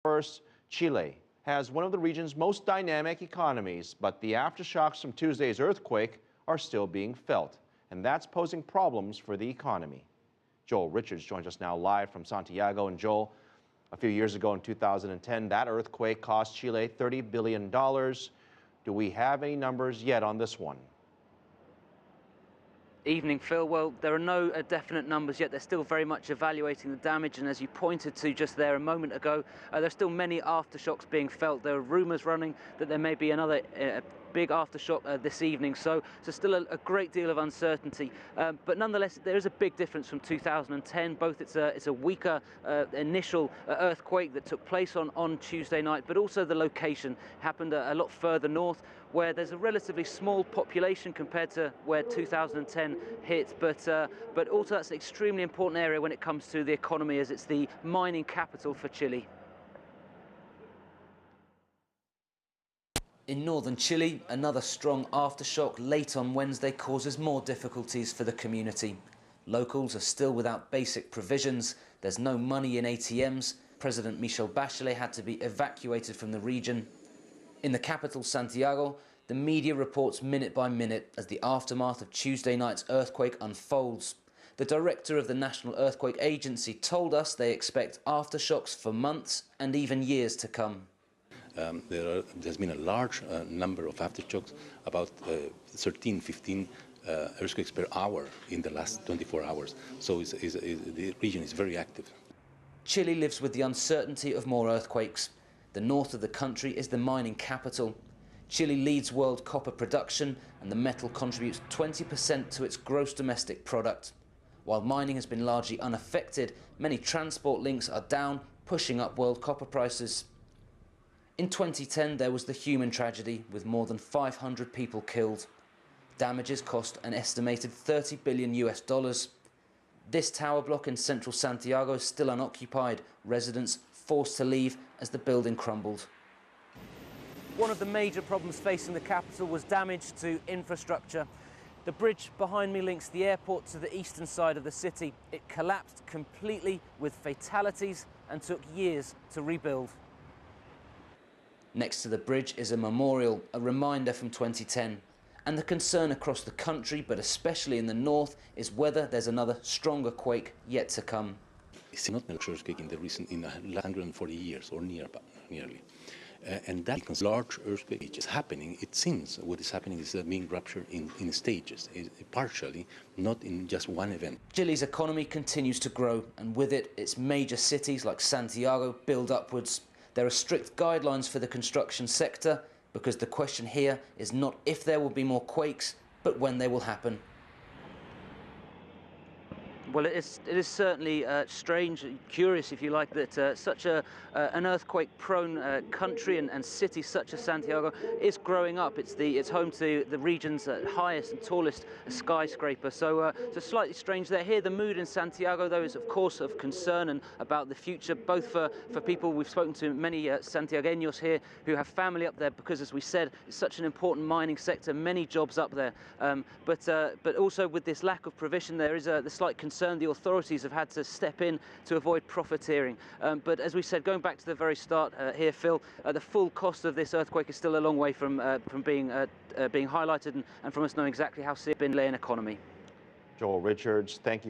First, Chile has one of the region's most dynamic economies, but the aftershocks from Tuesday's earthquake are still being felt, and that's posing problems for the economy. Joel Richards joins us now live from Santiago. And Joel, a few years ago in 2010, that earthquake cost Chile $30 billion. Do we have any numbers yet on this one? Evening, Phil. Well, there are no definite numbers yet. They're still very much evaluating the damage, and as you pointed to just there a moment ago, there's still many aftershocks being felt. There are rumours running that there may be another big aftershock this evening, so still a great deal of uncertainty. But nonetheless, there is a big difference from 2010. Both it's a weaker initial earthquake that took place on Tuesday night, but also the location happened a lot further north, where there's a relatively small population compared to where 2010 hit, but also that's an extremely important area when it comes to the economy, as it's the mining capital for Chile. In northern Chile, another strong aftershock late on Wednesday causes more difficulties for the community. Locals are still without basic provisions. There's no money in ATMs. President Michelle Bachelet had to be evacuated from the region. In the capital, Santiago, the media reports minute by minute as the aftermath of Tuesday night's earthquake unfolds. The director of the National Earthquake Agency told us they expect aftershocks for months and even years to come. There's been a large number of aftershocks, about 13, 15 earthquakes per hour in the last 24 hours. So the region is very active. Chile lives with the uncertainty of more earthquakes. The north of the country is the mining capital. Chile leads world copper production, and the metal contributes 20% to its gross domestic product. While mining has been largely unaffected, many transport links are down, pushing up world copper prices. In 2010, there was the human tragedy, with more than 500 people killed. Damages cost an estimated $30 billion. This tower block in central Santiago is still unoccupied, residents forced to leave as the building crumbled. One of the major problems facing the capital was damage to infrastructure. The bridge behind me links the airport to the eastern side of the city. It collapsed completely with fatalities and took years to rebuild. Next to the bridge is a memorial, a reminder from 2010. And the concern across the country, but especially in the north, is whether there's another stronger quake yet to come. It's not an earthquake in 140 years or nearly. And that because large earthquake is happening, it seems what is happening is being ruptured in stages, partially, not in just one event. Chile's economy continues to grow, and with it, its major cities like Santiago build upwards. There are strict guidelines for the construction sector, because the question here is not if there will be more quakes, but when they will happen. Well, it is certainly strange, curious, if you like, that such an earthquake-prone country and city such as Santiago is growing up. It's home to the region's highest and tallest skyscraper. So it's slightly strange there. Here, the mood in Santiago, though, is of course of concern and about the future, both for people. We've spoken to many Santiagueños here who have family up there because, as we said, it's such an important mining sector, many jobs up there. But also with this lack of provision, there is the slight concern. The authorities have had to step in to avoid profiteering. But as we said, going back to the very start here, Phil, the full cost of this earthquake is still a long way from being highlighted and from us knowing exactly how severe it's been in the economy. Joel Richards, thank you.